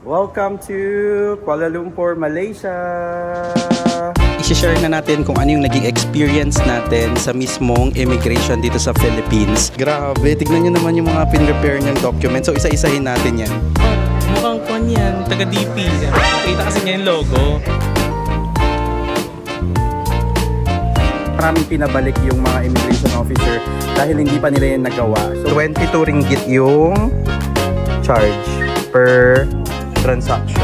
Welcome to Kuala Lumpur, Malaysia! I-share na natin kung ano yung naging experience natin sa mismong immigration dito sa Philippines. Grabe, tignan nyo naman yung mga pin-repair niyang documents. So isa-isahin natin yan. Mukhang kon yan, taga-DP. Kita kasi niya yung logo. Maraming pinabalik yung mga immigration officer dahil hindi pa nila yan nagawa. So 22 ringgit yung charge per transaction.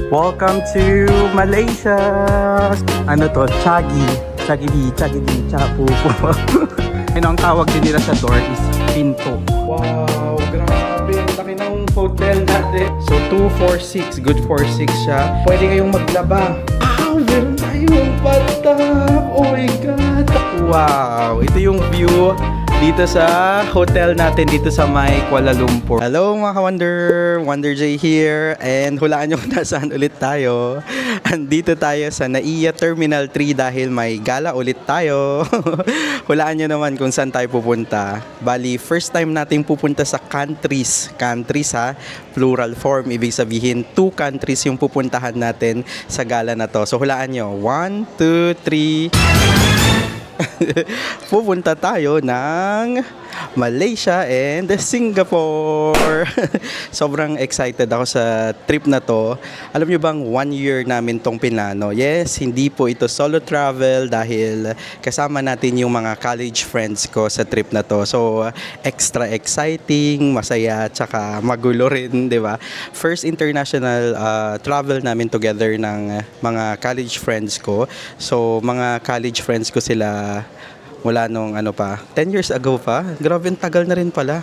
Welcome to Malaysia! Ano to? Chagi. Chagi-di, chapupo. Ano ang tawag din nila sa door is pinto. Wow, grabe. Ang laki ng hotel natin. So 246, good for 6 siya. Pwede kayong maglaba. Meron tayong bathtub. Oh my God. Wow, ito yung view dito sa hotel natin dito sa may Kuala Lumpur. Hello mga ka-Wonder, Wonder J here. And hulaan nyo kung nasaan ulit tayo. Andito tayo sa NAIA Terminal 3 dahil may gala ulit tayo. Hulaan nyo naman kung saan tayo pupunta. Bali, first time natin pupunta sa countries. Countries ha, plural form. Ibig sabihin, 2 countries yung pupuntahan natin sa gala na to. So hulaan nyo, 1, 2, 3... pupunta tayo ng Malaysia and Singapore. Sobrang excited ako sa trip na to. Alam nyo bang 1 year namin tong pinano? Yes, hindi po ito solo travel dahil kasama natin yung mga college friends ko sa trip na to. So, extra exciting, masaya, tsaka magulo rin, di ba? First international travel namin together ng mga college friends ko. So, mga college friends ko sila mula nung 10 years ago pa. Grabe, ang tagal na rin pala.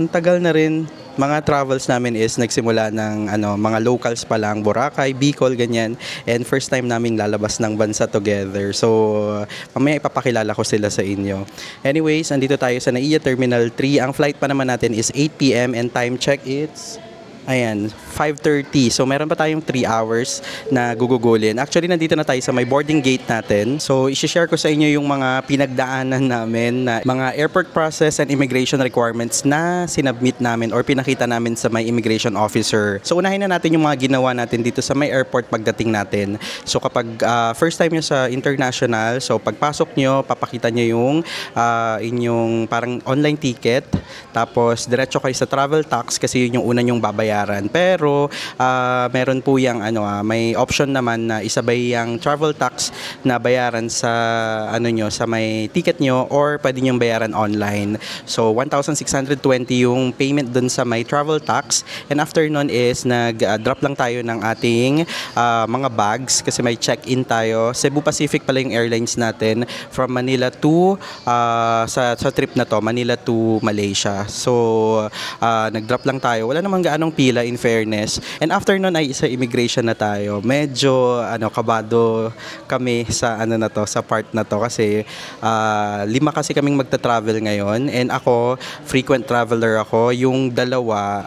Ang tagal na rin. Mga travels namin is nagsimula ng mga locals pa lang, Boracay, Bicol, ganyan. And first time namin lalabas ng bansa together. So, mamaya ipapakilala ko sila sa inyo. Anyways, andito tayo sa NAIA Terminal 3. Ang flight pa naman natin is 8 p.m. and time check it's 5:30. So, meron pa tayong 3 hours na gugugulin. Actually, nandito na tayo sa may boarding gate natin. So, i-share ko sa inyo yung mga pinagdaanan namin na mga airport process and immigration requirements na sinubmit namin or pinakita namin sa may immigration officer. So, unahin na natin yung mga ginawa natin dito sa may airport pagdating natin. So, kapag first time nyo sa international, so pagpasok nyo, papakita nyo yung inyong parang online ticket. Tapos, diretso kayo sa travel tax kasi yun yung una nyong babayaran. Pero meron po yung may option naman na isabay yung travel tax na bayaran sa sa may ticket nyo or pwede nyo bayaran online. So 1,620 yung payment dun sa may travel tax, and after nun is nag-drop lang tayo ng ating mga bags kasi may check-in tayo. Cebu Pacific pala yung airlines natin from Manila to sa trip na to, Manila to Malaysia. So nag-drop lang tayo. Wala namang gaanong pila in fairness. And after nun ay sa immigration na tayo. Medyo kabado kami sa sa part na to kasi 5 kasi kaming magta-travel ngayon, and ako frequent traveler ako. Yung dalawa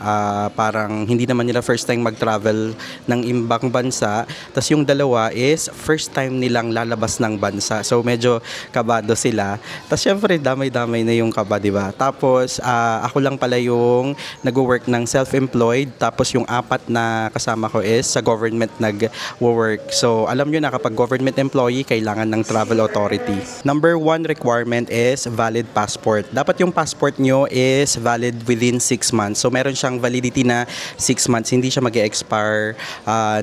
parang hindi naman nila first time mag-travel ng ibang bansa. Tapos yung dalawa is first time nilang lalabas ng bansa. So medyo kabado sila. Tapos syempre damay-damay na yung kaba, di ba? Tapos ako lang pala yung nag-work ng self-employed. Tapos yung 4 na kasama ko is sa government nag-work. So alam nyo na kapag government employee, kailangan ng travel authority. Number 1 requirement is valid passport. Dapat yung passport nyo is valid within 6 months. So meron siyang validity na 6 months. Hindi siya mag-expire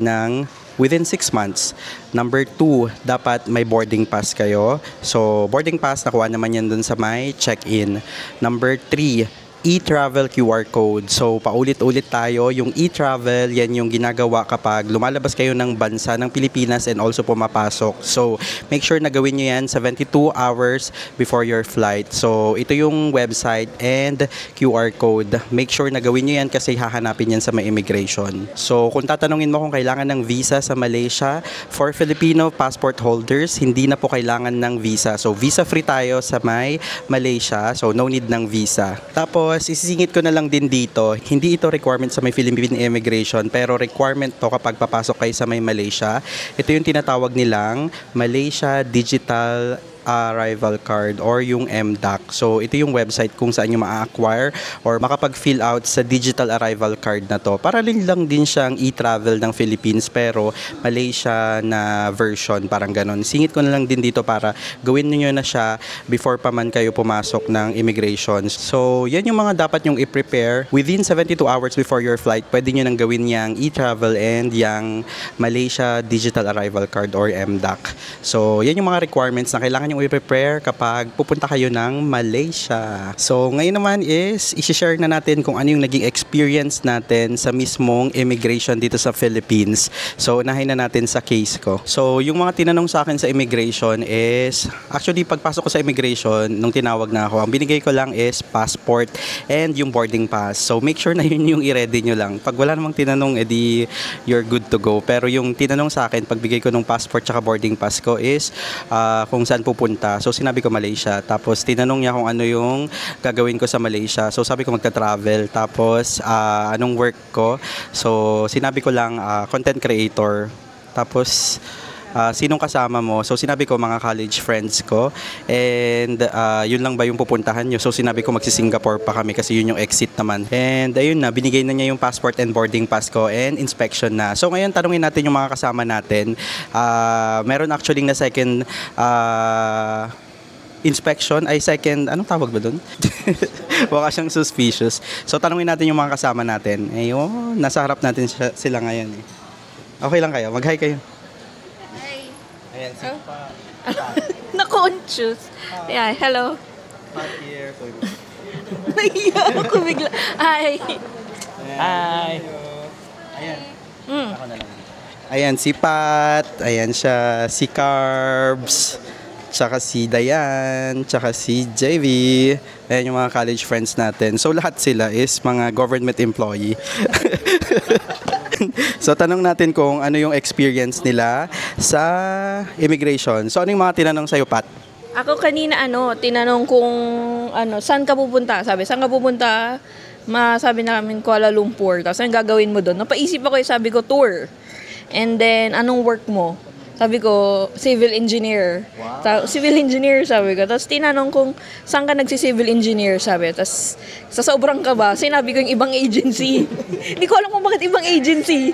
ng within 6 months. Number 2, dapat may boarding pass kayo. So boarding pass, nakuha naman yan dun sa may check-in. Number 3, e-travel QR code. So, paulit-ulit tayo. Yung e-travel, yan yung ginagawa kapag lumalabas kayo ng bansa ng Pilipinas and also pumapasok. So, make sure na gawin nyo yan 72 hours before your flight. So, ito yung website and QR code. Make sure na gawin nyo yan kasi hahanapin yan sa may immigration. So, kung tatanungin mo kung kailangan ng visa sa Malaysia, for Filipino passport holders, hindi na po kailangan ng visa. So, visa-free tayo sa may Malaysia. So, no need ng visa. Tapos, isisingit ko na lang din dito, hindi ito requirement sa may Philippine Immigration, pero requirement to kapag papasok kayo sa may Malaysia. Ito yung tinatawag nilang Malaysia Digital arrival card or yung MDAC. So ito yung website kung saan nyo ma-acquire or makapag-fill out sa digital arrival card na to. Paralin lang din siyang e-travel ng Philippines pero Malaysia na version, parang ganon. Singit ko na lang din dito para gawin niyo na siya before pa man kayo pumasok ng immigration. So yan yung mga dapat nyong i-prepare within 72 hours before your flight. Pwede nyo nang gawin yung e-travel and yung Malaysia Digital Arrival Card or MDAC. So, yan yung mga requirements na kailangan nyo i-prepare kapag pupunta kayo ng Malaysia. So, ngayon naman is i-share na natin kung ano yung naging experience natin sa mismong immigration dito sa Philippines. So, unahin na natin sa case ko. So, yung mga tinanong sa akin sa immigration is, actually, pagpasok ko sa immigration, nung tinawag na ako, ang binigay ko lang is passport and yung boarding pass. So, make sure na yun yung i-ready nyo lang. Pag wala namang tinanong, edi you're good to go. Pero yung tinanong sa akin, pagbigay ko ng passport tsaka boarding pass ko is kung saan pupunta. So sinabi ko Malaysia. Tapos tinanong niya kung ano yung gagawin ko sa Malaysia. So sabi ko magta-travel. Tapos anong work ko. So sinabi ko lang content creator. Tapos sinong kasama mo? So sinabi ko mga college friends ko and yun lang ba yung pupuntahan nyo? So sinabi ko magsi-Singapore pa kami kasi yun yung exit naman. And ayun na, binigay na niya yung passport and boarding pass ko and inspection na. So ngayon tanungin natin yung mga kasama natin. Meron actually na second inspection, ay second, anong tawag ba dun? Baka siyang suspicious. So tanungin natin yung mga kasama natin. Ayun, nasa harap natin sila ngayon eh. Okay lang kayo? Mag-hi kayo. Ayan, si Pat. Na-conscious. Yeah, hello. Pat here. Naiya ako bigla. Hi. Hi. Ayan. Ako na lang. Ayan, si Pat. Ayan siya. Si Carbs. Tsaka si Dayan. Tsaka si JV. Ayan yung mga college friends natin. So lahat sila is mga government employee. So tanong natin kung ano yung experience nila sa immigration. So ano yung mga tinanong sa'yo, Pat? Ako kanina tinanong kung saan ka pupunta? Sabi, saan ka pupunta? Sabi namin Kuala Lumpur. Tapos anong gagawin mo doon? Napaisip ako, sabi ko tour. And then anong work mo? Sabi ko, civil engineer. Wow. Civil engineer, sabi ko. Tapos tinanong kung saan ka nagsi-civil engineer, sabi. Tapos sa sobrang kaba, sinabi ko yung ibang agency. Hindi ko alam kung bakit ibang agency.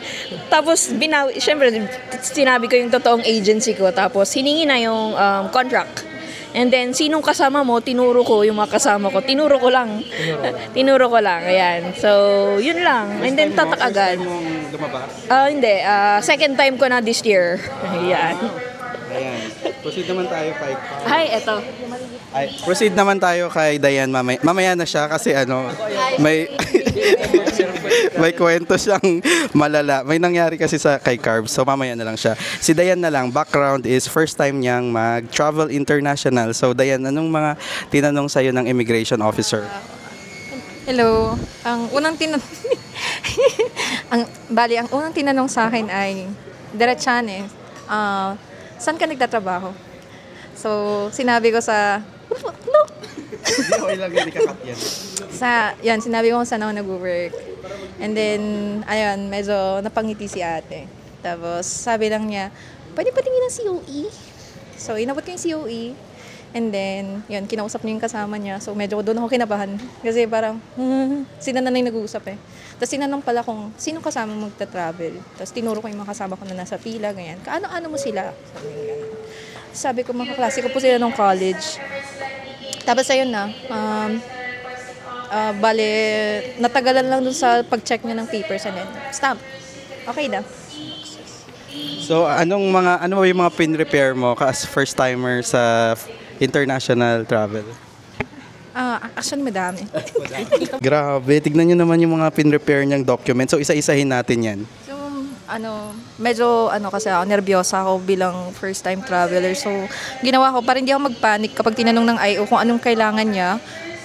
Tapos syempre, sinabi ko yung totoong agency ko. Tapos hiningi na yung contract. And then, sinong kasama mo, tinuro ko yung mga kasama ko. Tinuro ko lang. Ayan. So, yun lang. And then, tatak agad. Hindi. Second time ko na this year. Ayan. Ayan. Proceed naman tayo kay... Hi, eto. Proceed naman tayo kay Dayan. Mamaya na siya kasi may... may kwento siyang malala. May nangyari kasi kay Carbs. So mamaya na lang siya. Si Dayan na lang, background is first time niyang mag-travel international. So Dayan, anong mga tinanong sa'yo ng immigration officer? Hello. Ang unang tinanong sa akin ay diretsahan saan ka nagtatrabaho? So sinabi ko sa sinabi ko kung saan ako nag-work. And then, ayun, medyo napangiti si ate. Tapos, sabi lang niya, pwede patingin ng COE? So, inabot ko yung COE. And then, yun, kinausap niya yung kasama niya. So, medyo doon ako kinabahan. Kasi parang, sila na yung nag-uusap eh. Tapos, tinanong pala kung sino kasama magta-travel. Tapos, tinuro ko yung mga kasama ko na nasa pila, ganyan. Kaano-ano mo sila? Sabi ko, mga klase ko po sila nung college. Tapos ayun na, natagalan lang dun sa pag-check niya ng papers and then stamp. Okay na. So ano ba yung mga pin-repair mo as first timer sa international travel? Actually, madami. Grabe, tignan nyo naman yung mga pin-repair niyang documents. So isa-isahin natin yan. So, medyo kasi ako, nervyosa ako bilang first time traveler. So, ginawa ko, para hindi ako magpanic kapag tinanong ng IO kung anong kailangan niya.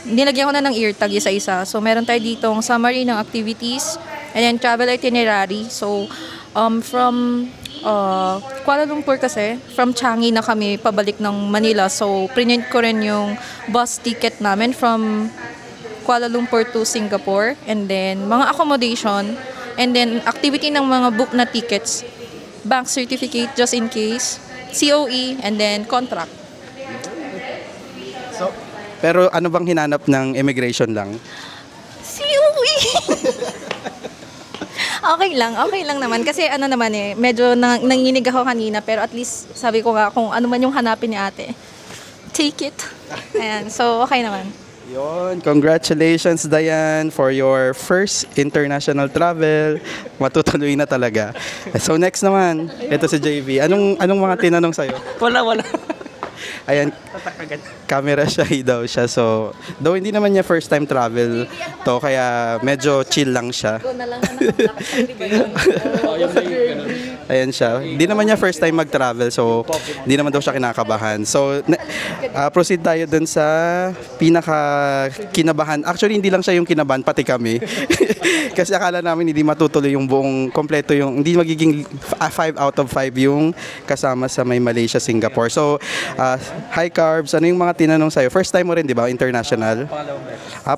Nilagyan ko na ng ear tag isa-isa. So, meron tayo dito ang summary ng activities and then travel itinerary. So, from Kuala Lumpur kasi, from Changi na kami pabalik ng Manila. So, print ko rin yung bus ticket namin from Kuala Lumpur to Singapore. And then, mga accommodation. And then, activity ng mga book na tickets, bank certificate just in case, COE, and then contract. So, pero ano bang hinanap ng immigration lang? COE! Okay lang naman. Kasi ano naman medyo nanginig ako kanina, pero at least sabi ko nga kung ano man yung hanapin ni ate. Take it. Ayan, so okay naman. Yon, congratulations Dayan for your first international travel. Matutuloy na talaga. So next naman, ito si JV. Anong mga tinanong sa'yo? Wala. Ayan, camera shy daw siya. So, though hindi naman niya first time travel to, kaya medyo chill lang siya. Ayan siya. Hindi naman niya first time mag-travel, so hindi naman daw siya kinakabahan. So, proceed tayo dun sa pinaka kinabahan. Actually, hindi lang siya yung kinabahan, pati kami. Kasi akala namin hindi matutuloy yung buong kompleto, yung hindi magiging 5 out of 5 yung kasama sa may Malaysia, Singapore. So, hi Carbs, ano yung mga tinanong sa'yo? First time mo rin, di ba? International?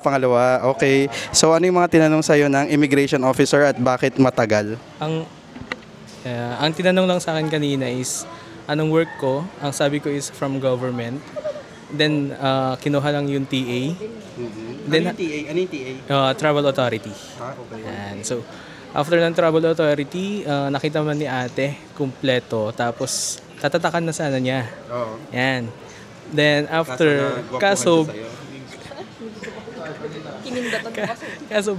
Pangalawa. Okay. So, ano yung mga tinanong sa'yo ng immigration officer at bakit matagal? Ang tinanong lang sa akin kanina is, anong work ko? Ang sabi ko is from government. Then, kinuha lang yung TA. Then, Ano yung TA? Travel Authority. Okay. Yan. So, after ng Travel Authority, nakita man ni ate, kumpleto. Tapos, tatatakan na sana niya. Oo. Yan. Then, after, kaso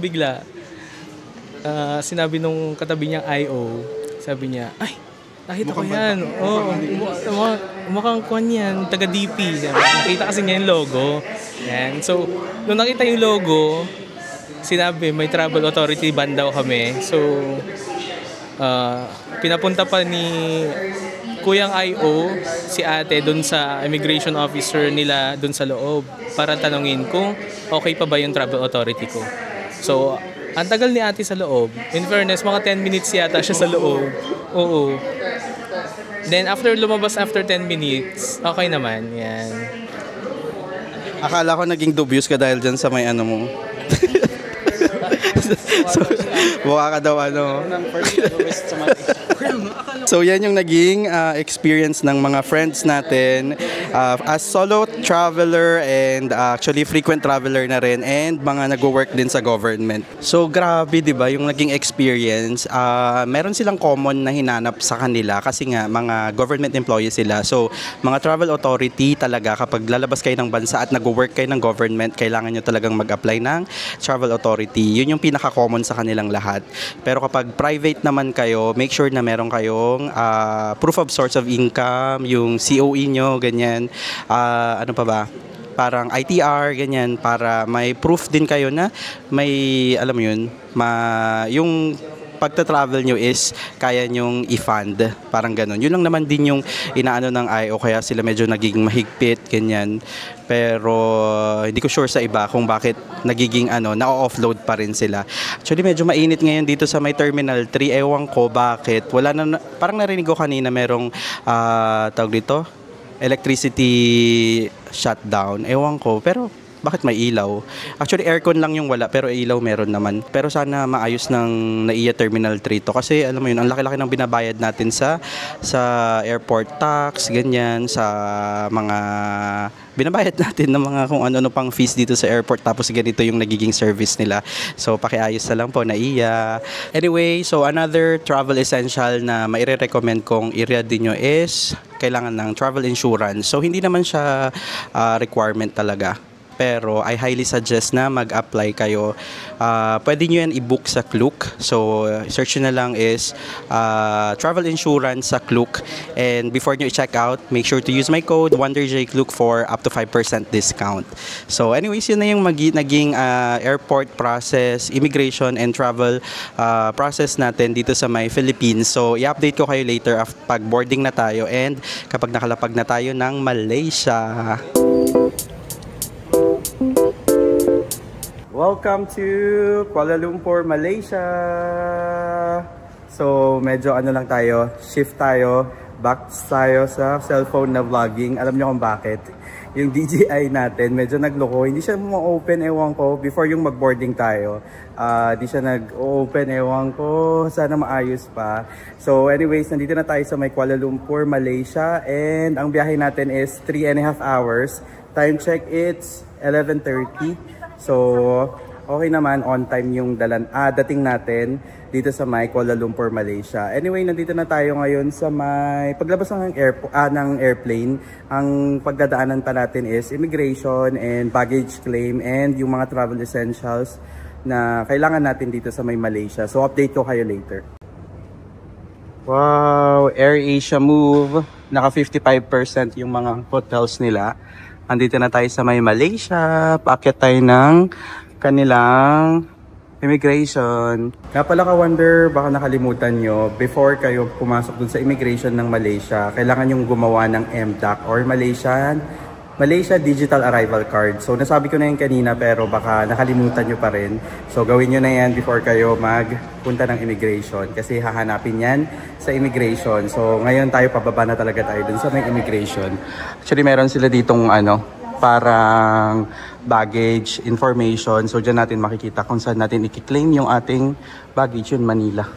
bigla, sinabi nung katabi niyang IO, sabi niya, ay, nakita ko yan. Mukhang kwan yan, taga DP. Nakita kasi niya yung logo. Yan. So, nung nakita yung logo, sinabi, may Travel Authority ban daw kami. So, pinapunta pa ni Kuyang IO si ate dun sa immigration officer nila dun sa loob para tanungin kung okay pa ba yung Travel Authority ko. So, ang tagal ni ate sa loob. In fairness, mga 10 minutes yata siya sa loob. Oo. Then, lumabas after 10 minutes, okay naman. Yan. Akala ko naging dubious ka dahil dyan sa may ano mo. So, mukha ka daw ano. So yan yung naging experience ng mga friends natin as solo traveler and actually frequent traveler na rin and mga nagwo-work din sa government. So grabe, 'di ba, yung naging experience. Meron silang common na hinanap sa kanila kasi nga mga government employees sila. So mga travel authority talaga, kapag lalabas kayo ng bansa at nagwo-work kayo ng government, kailangan nyo talagang mag-apply ng travel authority. Yun yung pinaka-common sa kanilang lahat. Pero kapag private naman kayo, make sure na meron kayong proof of source of income, yung COE nyo, ganyan. Ano pa ba? Parang ITR, ganyan, para may proof din kayo na may, alam mo yun, yung pagta-travel nyo is kaya nyong i-fund, parang ganun. Yun lang naman din yung inaano ng IO, kaya sila medyo nagiging mahigpit, ganyan. Pero hindi ko sure sa iba kung bakit nagiging na-offload pa rin sila. Actually, medyo mainit ngayon dito sa may Terminal 3. Ewan ko bakit. Wala na, parang narinig ko kanina merong tawag dito, electricity shutdown. Ewan ko, pero bakit may ilaw? Actually, aircon lang yung wala, pero ilaw meron naman. Pero sana maayos ng NAIA Terminal 3 to. Kasi alam mo yun, ang laki-laki ng binabayad natin sa airport tax, ganyan, sa mga binabayad natin ng mga kung ano-ano pang fees dito sa airport, tapos ganito yung nagiging service nila. So, pakiayos na lang po, NAIA. Anyway, so another travel essential na maire-recommend kong i-ready nyo is kailangan ng travel insurance. So, hindi naman siya requirement talaga. Pero I highly suggest na mag-apply kayo. Pwede nyo yan i-book sa Klook. So, search nyo na lang is travel insurance sa Klook. And before nyo i-check out, make sure to use my code WonderJKlook for up to 5% discount. So, anyways, yun na yung naging airport process, immigration and travel process natin dito sa may Philippines. So, i-update ko kayo later pag boarding na tayo and kapag nakalapag na tayo ng Malaysia. Welcome to Kuala Lumpur, Malaysia! So, medyo lang tayo, shift tayo, back tayo sa cellphone na vlogging. Alam niyo kung bakit? Yung DJI natin, medyo nagloko. Hindi siya ma-open, ewan ko, before yung mag-boarding tayo. Hindi siya nag-open, ewan ko. Sana maayos pa. So, anyways, nandito na tayo sa may Kuala Lumpur, Malaysia. And ang biyahe natin is 3.5 hours. Time check, it's 11:30. So, okay naman, on time yung dating natin dito sa may Kuala Lumpur, Malaysia. Anyway, nandito na tayo ngayon sa may paglabas ng airplane. Ang pagdadaanan pa natin is immigration and baggage claim and yung mga travel essentials na kailangan natin dito sa may Malaysia. So, update ko kayo later. Wow, AirAsia Move. Naka 55% yung mga hotels nila. Andito na tayo sa may Malaysia. Paakyat tayo ng kanilang immigration. Kaya pala ka-wonder, baka nakalimutan nyo, before kayo pumasok dun sa immigration ng Malaysia, kailangan yung gumawa ng MDAC or Malaysia Digital Arrival Card. So nasabi ko na yun kanina pero baka nakalimutan nyo pa rin. So gawin nyo na yan before kayo magpunta ng immigration kasi hahanapin yan sa immigration. So ngayon tayo pababa na talaga tayo dun sa may immigration. Actually meron sila ditong parang baggage information. So dyan natin makikita kung saan natin i-claim yung ating baggage, yun Manila.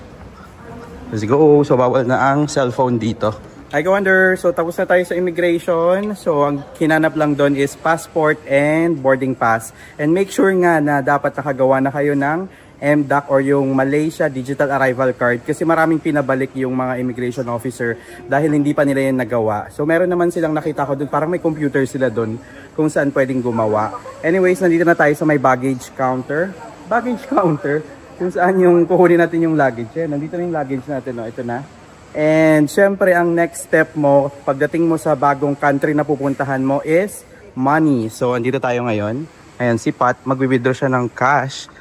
Let's go. So bawal na ang cellphone dito. I wonder, so tapos na tayo sa immigration. So ang hinanap lang doon is passport and boarding pass. And make sure nga na dapat nakagawa na kayo ng MDAC or yung Malaysia Digital Arrival Card kasi maraming pinabalik yung mga immigration officer dahil hindi pa nila yan nagawa. So meron naman silang nakita ko doon, parang may computer sila doon kung saan pwedeng gumawa. Anyways, nandito na tayo sa may baggage counter. Baggage counter kung saan yung kukunin natin yung luggage. Nandito na yung luggage natin, no? Ito na. And syempre ang next step mo pagdating mo sa bagong country na pupuntahan mo is money. So andito tayo ngayon. Ayan si Pat, magwi-withdraw siya ng cash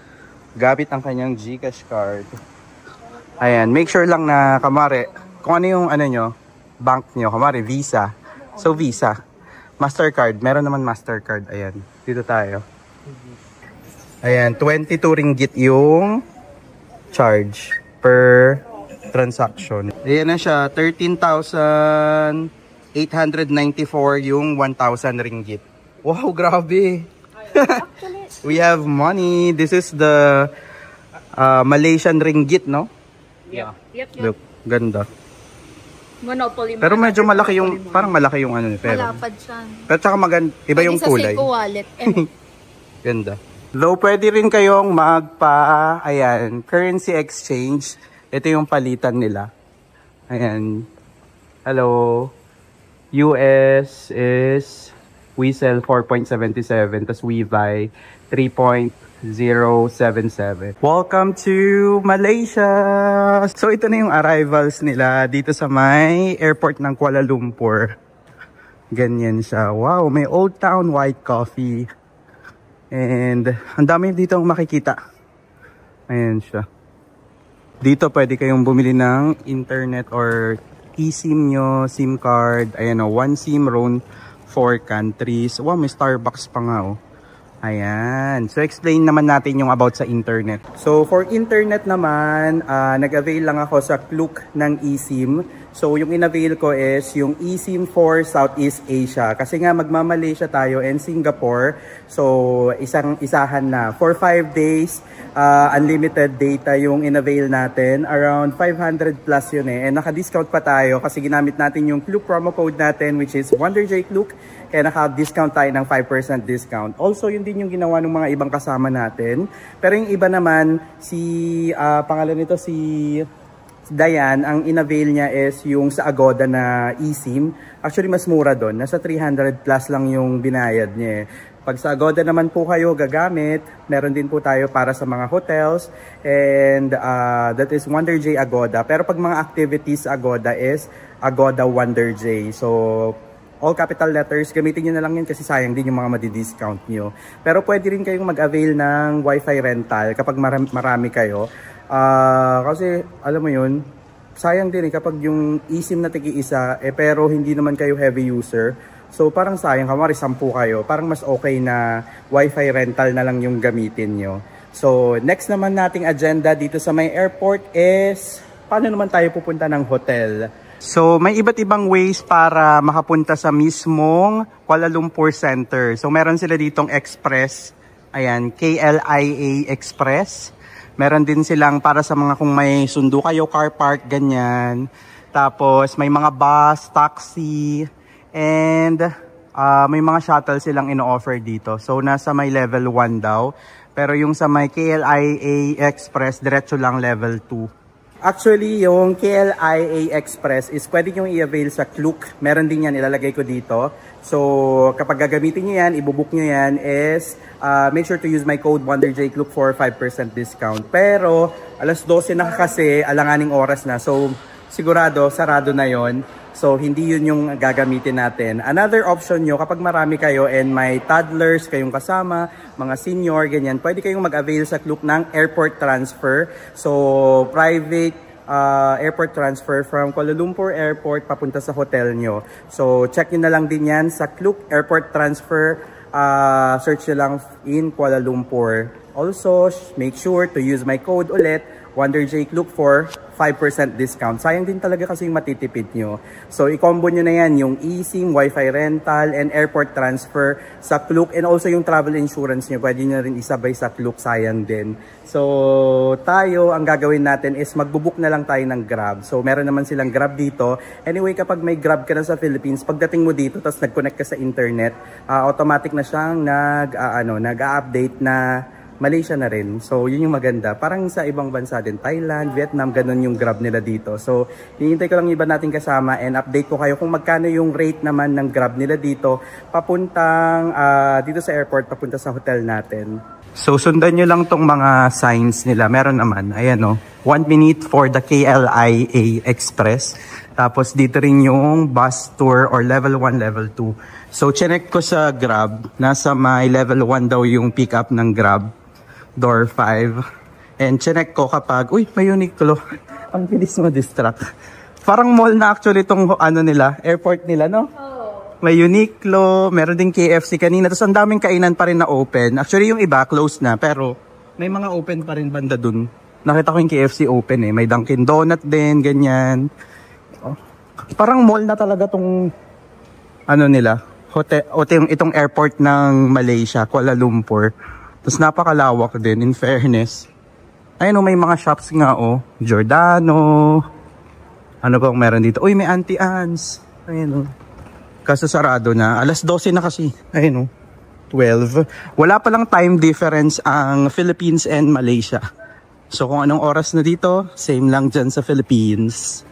gamit ang kanyang GCash card. Ayan, make sure lang na kamari kung ano yung nyo, bank nyo, kamari Visa. So Visa, Mastercard, meron naman Mastercard. Ayan, dito tayo. Ayan, 22 ringgit yung charge per transaction. Ayan na siya, 13,894 yung 1,000 ringgit. Wow, grabe! We have money. This is the Malaysian ringgit, no? Yep. Look, ganda. Monopoly. Pero medyo malaki yung, parang malaki yung pero. Malapad siya. Pero tsaka iba yung kulay. Sa wallet. Ganda. Though pwede rin kayong ayan, currency exchange. Ito yung palitan nila. Ayan. Hello. US is, we sell 4.77, tas we buy 3.077. Welcome to Malaysia! So ito na yung arrivals nila dito sa may airport ng Kuala Lumpur. Ganyan siya. Wow, may Old Town White Coffee. And ang dami dito ang makikita. Ayan siya. Dito pwede kayong bumili ng internet or eSIM nyo, SIM card. Ayan o, 1 SIM roam 4 countries. Wow, may Starbucks pa nga o. Ayan. So, explain naman natin yung about sa internet. So, for internet naman, nag-avail lang ako sa Klook ng eSIM. So, yung in-avail ko is yung eSIM for Southeast Asia. Kasi nga, magma-Malaysia tayo and Singapore. So, isahan na. For 5 days, unlimited data yung in-avail natin. Around 500 plus yun eh. And naka-discount pa tayo kasi ginamit natin yung Klook promo code natin which is WonderJKlook. Kaya naka-discount tayo ng 5% discount. Also, yun din yung ginawa ng mga ibang kasama natin. Pero yung iba naman, pangalan nito si Dayan, ang in-avail niya is yung sa Agoda na eSIM. Actually, mas mura doon. Nasa 300 plus lang yung binayad niya. Pag sa Agoda naman po kayo gagamit, meron din po tayo para sa mga hotels. And that is WonderJ Agoda. Pero pag mga activities Agoda is Agoda WonderJ. So, all capital letters, gamitin nyo na lang yan kasi sayang din yung mga madi-discount nyo. Pero pwede rin kayong mag-avail ng Wi-Fi rental kapag marami kayo. Kasi, alam mo yun, sayang din kapag yung eSIM na tigi-isa, pero hindi naman kayo heavy user. So, parang sayang, kamari 10 kayo. Parang mas okay na Wi-Fi rental na lang yung gamitin nyo. So, next naman nating agenda dito sa may airport is, paano naman tayo pupunta ng hotel? So, may iba't ibang ways para makapunta sa mismong Kuala Lumpur Center. So, meron sila ditong express. Ayan, KLIA Express. Meron din silang para sa mga kung may sundo kayo, car park, ganyan. Tapos, may mga bus, taxi, and may mga shuttle silang ino-offer dito. So, nasa may level 1 daw. Pero yung sa may KLIA Express, diretso lang level 2. Actually, yung KLIA Express is pwede nyo i-avail sa Klook. Meron din yan, ilalagay ko dito. So, kapag gagamitin nyo yan, ibubook nyo yan is make sure to use my code WonderJKlook for 5% discount. Pero, alas 12 na kasi, alanganing oras na. So, sigurado, sarado na yon. So, hindi yun yung gagamitin natin. Another option nyo, kapag marami kayo and may toddlers kayong kasama, mga senior, ganyan, pwede kayong mag-avail sa Klook ng airport transfer. So, private airport transfer from Kuala Lumpur Airport papunta sa hotel nyo. So, check nyo na lang din yan sa Klook Airport Transfer. Search nyo lang in Kuala Lumpur. Also, make sure to use my code ulit, WonderJKlook for 5% discount. Sayang din talaga kasi yung matitipid nyo. So, i-combo nyo na yan yung eSIM, Wi-Fi rental, and airport transfer sa Klook. And also yung travel insurance nyo, pwede nyo rin isabay sa Klook. Sayang din. So, tayo, ang gagawin natin is magbubook na lang tayo ng Grab. So, meron naman silang Grab dito. Anyway, kapag may Grab ka na sa Philippines, pagdating mo dito, tapos nag-connect ka sa internet, automatic na siyang nag-update na Malaysia na rin. So, yun yung maganda. Parang sa ibang bansa din, Thailand, Vietnam, ganun yung Grab nila dito. So, hinihintay ko lang iba natin kasama and update ko kayo kung magkano yung rate naman ng Grab nila dito papuntang dito sa airport, papunta sa hotel natin. So, sundan nyo lang tong mga signs nila. Meron naman, ayan o, 1 minute for the KLIA Express. Tapos, dito rin yung bus tour or level 1, level 2. So, chinek ko sa Grab. Nasa may level 1 daw yung pick up ng Grab. Door 5. And chinek ko kapag, uy, may Uniqlo. Ang bilis ma-distract. Parang mall na actually itong airport nila, no? May Uniqlo, meron din KFC kanina. Tapos ang daming kainan pa rin na open. Actually yung iba, closed na. Pero may mga open pa rin banda dun. Nakita ko yung KFC open eh. May Dunkin Donut din, ganyan. Oh. Parang mall na talaga tong nila. Hotel, itong airport ng Malaysia, Kuala Lumpur. Tapos napakalawak din, in fairness. Ayun may mga shops nga Giordano. Ano bang meron dito? Uy, may Auntie Anne's. Ayun Kaso sarado na. Alas 12 na kasi. Ayun 12. Wala palang time difference ang Philippines and Malaysia. So kung anong oras na dito, same lang dyan sa Philippines.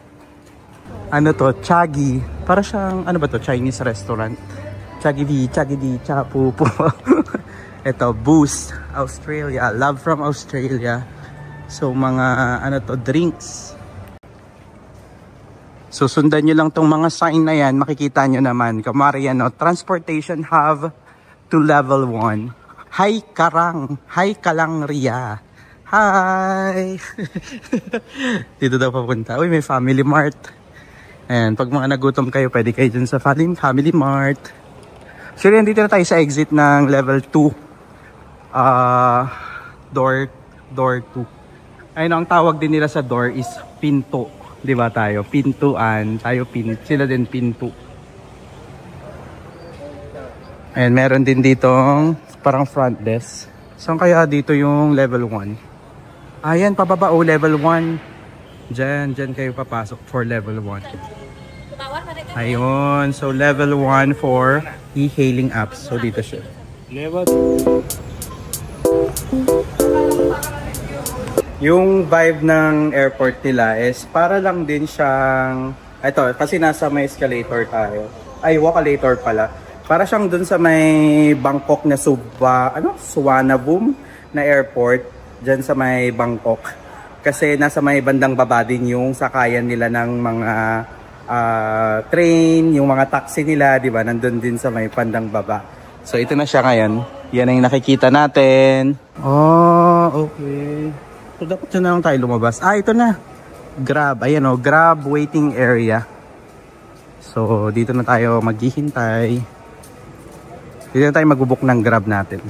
Ano to? Chagi. Para siyang, Chinese restaurant. Chagi Chapupo. Ito, Boost, Australia. Love from Australia. So, mga, drinks. So, sundan nyo lang tong mga sign na yan. Makikita nyo naman. Kamari yan, Transportation Hub to Level 1. Hi, Kalangria. Hi! Dito daw papunta. Uy, may Family Mart. Ayan, pag mga nagutom kayo, pwede kayo dyan sa Family Mart. So, yan, dito na tayo sa exit ng level 2. Door 2. Ayun, ang tawag din nila sa door is pinto. Di ba tayo? Pintuan. Sila din pinto. Ayan, meron din ditong parang front desk. Saan kaya dito yung level 1? Ayan, pababa level 1. Diyan kayo papasok for level 1. Ayun, so level 1 for e-hailing apps. So dito siya. Yung vibe ng airport nila is para lang din siyang kasi nasa may escalator tayo. Walkalator pala. Para siyang dun sa may Bangkok na Suvarnabhumi na airport dyan sa may Bangkok. Kasi nasa may bandang baba din yung sakayan nila ng mga train, yung mga taxi nila, di ba? Nandun din sa may bandang baba. So ito na siya ngayon. Yan ang nakikita natin. Oh, okay. So dapat na lang tayo lumabas. Ito na. Grab. Ayan Grab waiting area. So dito na tayo maghihintay. Dito na tayo magbubook ng Grab natin.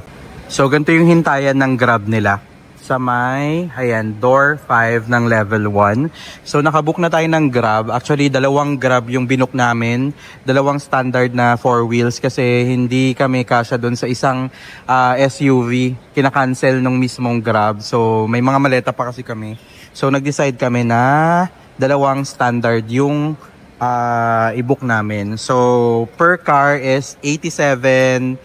So ganito yung hintayan ng Grab nila. Sa may, door 5 ng level 1. So nakabook na tayo ng Grab. Actually, 2 Grab yung binook namin. 2 standard na 4 wheels kasi hindi kami kasya doon sa isang SUV. Kinakancel nung mismong Grab. So may mga maleta pa kasi kami. So nag-decide kami na 2 standard yung i-book namin. So, per car is 87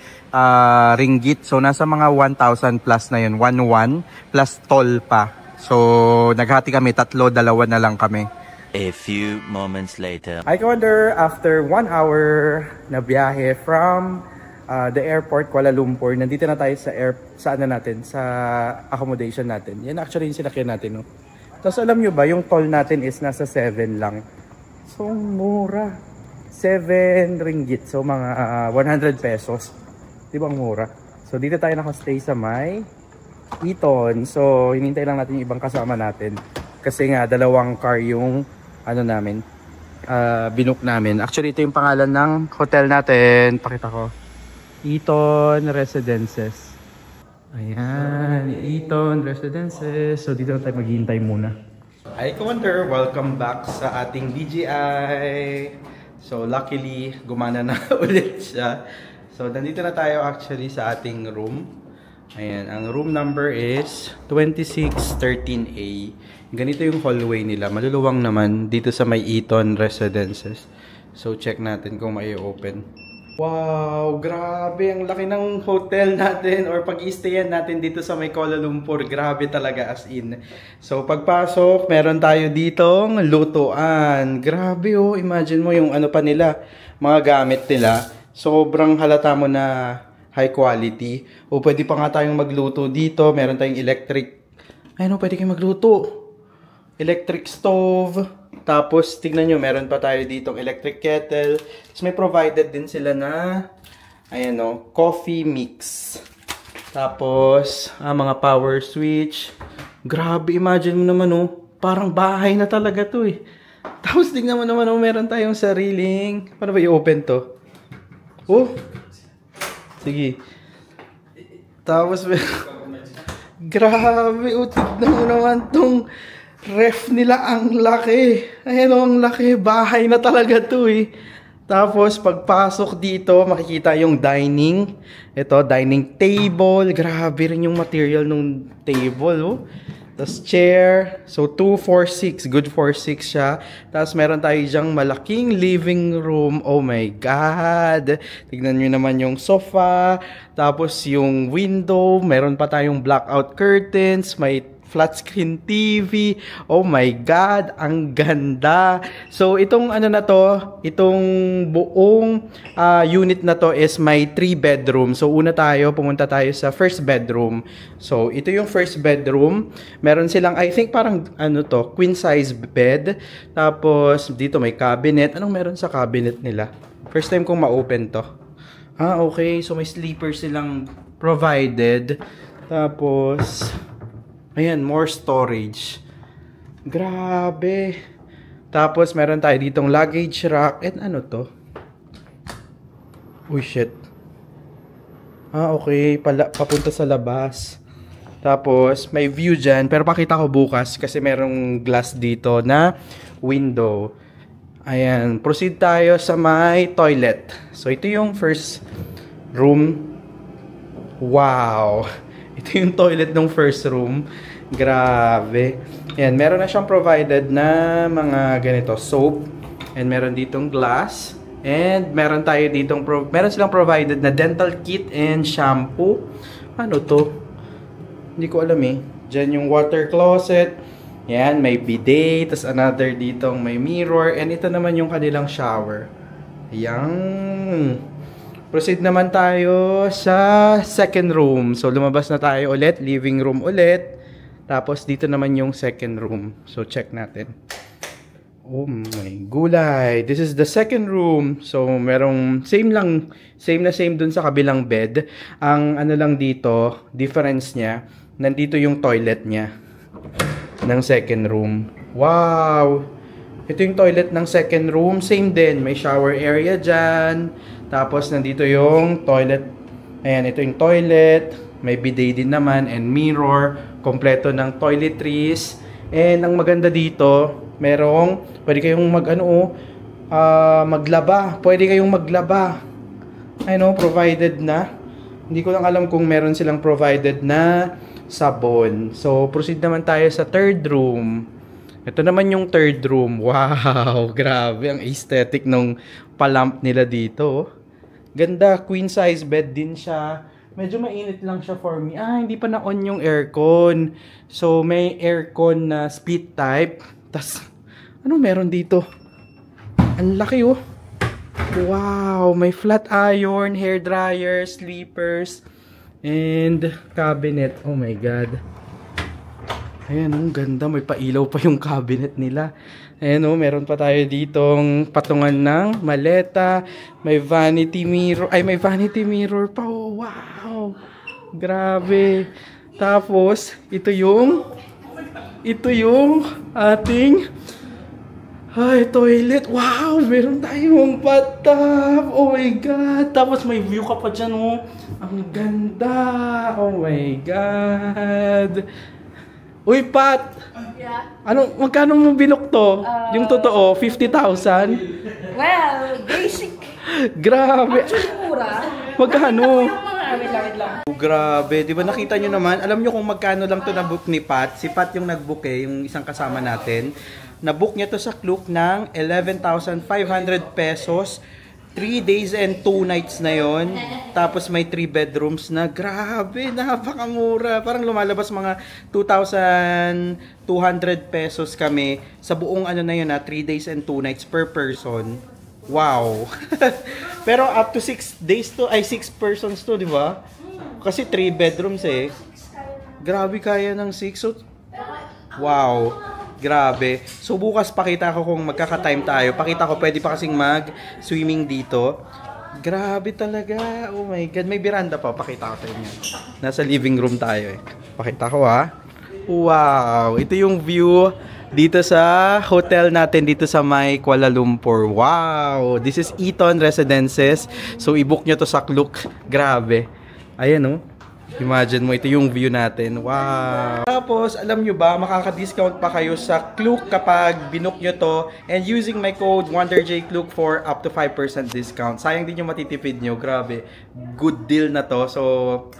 ringgit. So, nasa mga 1,000 plus na yun. 1,100 plus toll pa. So, naghati kami. 3, 2 na lang kami. A few moments later. I wonder, after 1 hour na biyahe from the airport, Kuala Lumpur, nandito na tayo sa accommodation natin. Yan actually yung sinakyan natin. No? Tapos alam nyo ba, yung toll natin is nasa 7 lang. So, mura. 7 ringgit. So, mga 100 pesos. Di ba ang mura? So, dito tayo nakastay sa may Eton. So, hinintay lang natin yung ibang kasama natin. Kasi nga, 2 car yung binook namin. Actually, ito yung pangalan ng hotel natin. Pakita ko. Eton Residences. Ayan. Eton Residences. So, dito tayo maghihintay muna. Hi, Commander. Welcome back sa ating DJI. So, luckily, gumana na ulit siya. So, nandito na tayo actually sa ating room. Ayan, ang room number is 2613A. Ganito yung hallway nila. Maluluwang naman dito sa may Eton Residences. So, check natin kung mai-open. Wow, grabe. Ang laki ng hotel natin or pag-i-stayan natin dito sa may Kuala Lumpur. Grabe talaga as in. So, pagpasok, meron tayo ditong lutuan. Grabe oh, imagine mo yung ano pa nila, mga gamit nila. Sobrang halata mo na high quality. O pwede pa nga tayong magluto dito. Meron tayong electric. Ayun, pwede kayong magluto. Electric stove. Tapos, tignan nyo, meron pa tayo ditong electric kettle. Tapos may provided din sila na, ayan o, coffee mix. Tapos, mga power switch. Grabe, imagine mo naman o, parang bahay na talaga to eh. Tapos, tignan mo naman o, meron tayong sariling, paano ba i-open to? Oh, sige. Tapos, grabe, tignan mo naman tong ref nila, ang laki. Ayan o, ang laki. Bahay na talaga to eh. Tapos, pagpasok dito, makikita yung dining. Ito, dining table. Grabe rin yung material ng table. Oh. Tapos, chair. So, 246. Good for 6 siya. Tapos, meron tayo dyang malaking living room. Oh my God. Tignan nyo naman yung sofa. Tapos, yung window. Meron pa tayong blackout curtains. May flat screen TV. Oh my God, ang ganda. So, itong ano na to, itong buong unit na to is may 3 bedroom. So, pumunta tayo sa first bedroom. So, ito yung first bedroom. Meron silang, I think parang ano to, queen size bed. Tapos, dito may cabinet. Anong meron sa cabinet nila? First time kong ma-open to. Okay. So, may sleeper silang provided. Tapos, ayan, more storage. Grabe. Tapos, meron tayo ditong luggage rack. And ano to? Uy, shit. Okay. Papunta sa labas. Tapos, may view dyan. Pero pakita ko bukas kasi merong glass dito na window. Ayan. Proceed tayo sa may toilet. So, ito yung first room. Wow. Ito yung toilet ng first room. Grabe. Ayan, meron na siyang provided na mga ganito, soap. And meron ditong glass. And meron tayo ditong, meron silang provided na dental kit and shampoo. Ano to? Hindi ko alam eh. Diyan yung water closet. Ayan, may bidet. Tapos another ditong may mirror. And ito naman yung kanilang shower. Ayan. Proceed naman tayo sa second room. So, lumabas na tayo ulit. Living room ulit. Tapos, dito naman yung second room. So, check natin. Oh my gulay. This is the second room. So, merong same na same dun sa kabilang bed. Ang ano lang dito, difference niya, nandito yung toilet niya ng second room. Wow! Ito yung toilet ng second room. Same din. May shower area dyan. Tapos, nandito yung toilet. Ayan, ito yung toilet. May bidet din naman and mirror. Kompleto ng toiletries. And ang maganda dito, pwede kayong maglaba. Pwede kayong maglaba. Provided na. Hindi ko lang alam kung meron silang provided na sabon. So, proceed naman tayo sa third room. Ito naman yung third room. Wow, grabe. Ang aesthetic nung palamp nila dito. Ganda, queen size bed din siya. Medyo mainit lang siya for me. Hindi pa na-on yung aircon. So, may aircon na split type. Tas, ano meron dito? Ang laki oh. Wow, may flat iron, hair dryer, sleepers, and cabinet. Oh my God. Ayan, ang ganda. May pailaw pa yung cabinet nila. Ayan o, meron pa tayo ditong patungan ng maleta. May vanity mirror. Ay, may vanity mirror pa. Oh, wow. Grabe. Tapos, ito yung ating toilet. Wow, meron tayong bathtub. Oh my God. Tapos may view ka pa dyan oh. Ang ganda. Oh my God. Uy, Pat! Yeah. Magkano mo binok to? Yung totoo, 50,000? Well, basic. Grabe. Actually, mura. Magkano? Wait lang. Grabe. Di ba nakita nyo naman? Alam nyo kung magkano lang to na-book ni Pat? Si Pat yung nag-book yung isang kasama natin. Na-book niya to sa Klook ng 11,500 pesos. 3 days and 2 nights na yon. Tapos may 3 bedrooms na. Grabe, napakamura. Parang lumalabas mga 2,200 pesos kami sa buong na yun 3 days and 2 nights per person. Wow. Pero up to 6 days to, 6 persons to, di ba? Kasi 3 bedrooms eh. Grabe kaya ng 6. So, wow. Grabe. So bukas pakita ko kung magkaka-time tayo. Pakita ko pwede pa kasing mag-swimming dito. Grabe talaga. Oh my God. May veranda pa. Pakita ko sa inyo. Nasa living room tayo eh. Pakita ko ha. Wow. Ito yung view dito sa hotel natin dito sa may Kuala Lumpur. Wow. This is Eton Residences. So i-book nyo to sa Klook. Grabe. Ayan oh. Imagine mo, ito yung view natin. Wow! Tapos, alam nyo ba, makaka-discount pa kayo sa Klook kapag binook nyo to and using my code WonderJKlook for up to 5% discount. Sayang din yung matitipid nyo. Grabe. Good deal na to. So,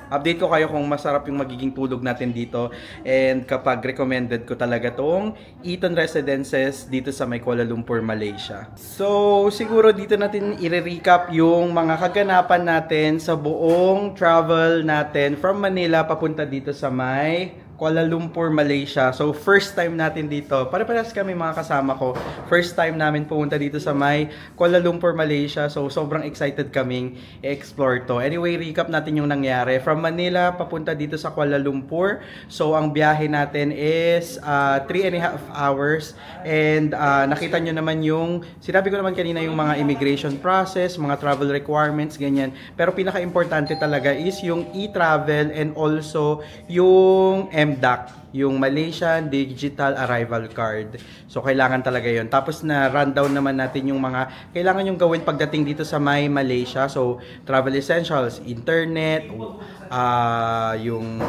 update ko kayo kung masarap yung magiging tulog natin dito. And kapag recommended ko talaga tong Eton Residences dito sa may Kuala Lumpur, Malaysia. So, siguro dito natin i-recap yung mga kaganapan natin sa buong travel natin from Manila papunta dito sa may Kuala Lumpur, Malaysia. So, first time natin dito. Pare-parehas kami mga kasama ko. First time namin pumunta dito sa may Kuala Lumpur, Malaysia. So, sobrang excited kaming i-explore to. Anyway, recap natin yung nangyari. From Manila, papunta dito sa Kuala Lumpur. So, ang biyahe natin is 3.5 hours. And nakita nyo naman yung, sinabi ko naman kanina yung mga immigration process, mga travel requirements, ganyan. Pero pinaka-importante talaga is yung e-travel and also yung MDAC, yung Malaysian Digital Arrival Card. So, kailangan talaga yun. Tapos na rundown naman natin yung mga kailangan yung gawin pagdating dito sa may Malaysia. So, travel essentials, internet, yung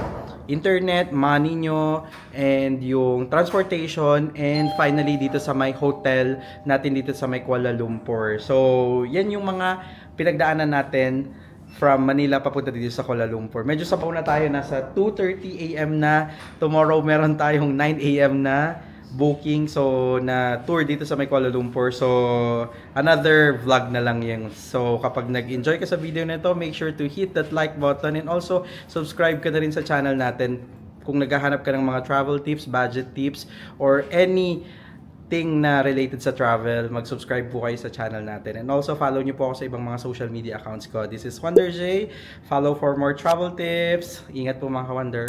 internet, money nyo, and yung transportation, and finally dito sa may hotel natin dito sa may Kuala Lumpur. So, yan yung mga pinagdaanan natin from Manila papunta dito sa Kuala Lumpur. Medyo sapaw na tayo, nasa 2:30 AM na. Tomorrow meron tayong 9 AM na booking, so na tour dito sa may Kuala Lumpur. So another vlog na lang yan. So kapag nag-enjoy ka sa video na ito, make sure to hit that like button and also subscribe ka na rin sa channel natin kung naghahanap ka ng mga travel tips, budget tips, or any thing na related sa travel. Mag-subscribe po kayo sa channel natin. And also, follow nyo po ako sa ibang mga social media accounts ko. This is Wonder J. Follow for more travel tips. Ingat po mga ka-Wonder.